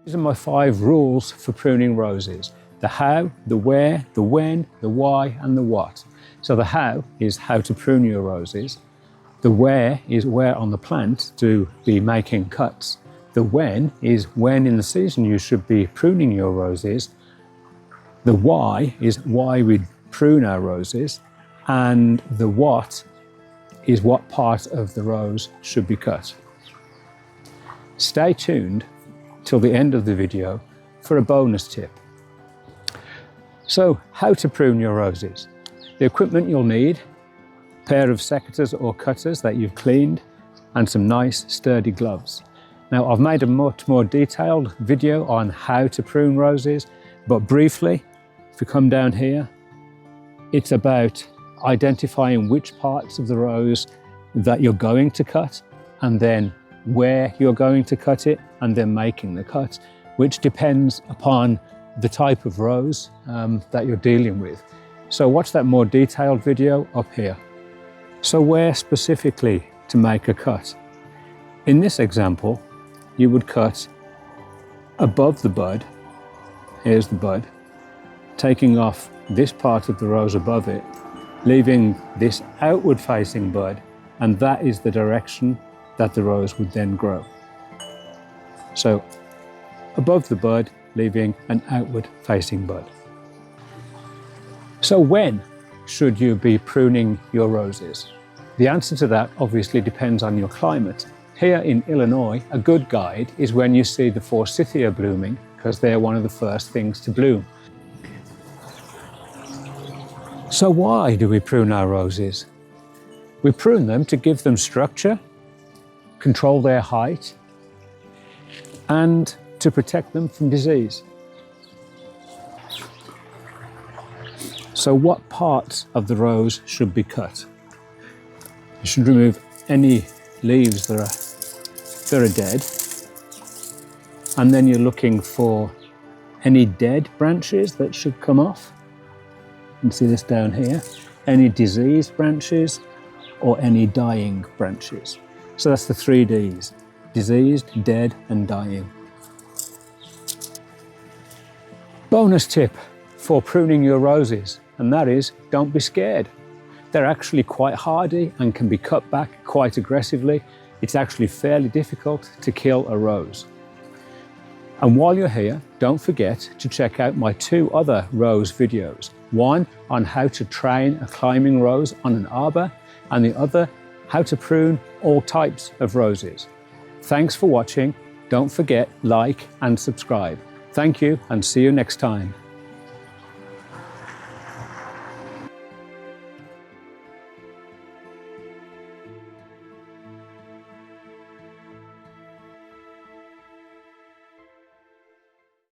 These are my 5 rules for pruning roses. The how, the where, the when, the why, and the what. So the how is how to prune your roses. The where is where on the plant to be making cuts. The when is when in the season you should be pruning your roses. The why is why we prune our roses. And the what is what part of the rose should be cut. Stay tuned till the end of the video for a bonus tip. So, how to prune your roses. The equipment you'll need: a pair of secateurs or cutters that you've cleaned, and some nice sturdy gloves. Now, I've made a much more detailed video on how to prune roses, but briefly, if you come down here, it's about identifying which parts of the rose that you're going to cut, and then where you're going to cut it, and then making the cut, which depends upon the type of rose that you're dealing with. So watch that more detailed video up here. So where specifically to make a cut? In this example, you would cut above the bud. Here's the bud, taking off this part of the rose above it, leaving this outward facing bud, and that is the direction that the rose would then grow. So above the bud, leaving an outward facing bud. So when should you be pruning your roses? The answer to that obviously depends on your climate. Here in Illinois, a good guide is when you see the forsythia blooming, because they're one of the first things to bloom. So why do we prune our roses? We prune them to give them structure, control their height, and to protect them from disease. So what parts of the rose should be cut? You should remove any leaves that are dead, and then you're looking for any dead branches that should come off. You can see this down here. Any diseased branches or any dying branches. So that's the 3 Ds: diseased, dead, and dying. Bonus tip for pruning your roses, and that is, don't be scared. They're actually quite hardy and can be cut back quite aggressively. It's actually fairly difficult to kill a rose. And while you're here, don't forget to check out my 2 other rose videos. One on how to train a climbing rose on an arbor, and the other how to prune all types of roses. Thanks for watching. Don't forget, like and subscribe. Thank you, and see you next time.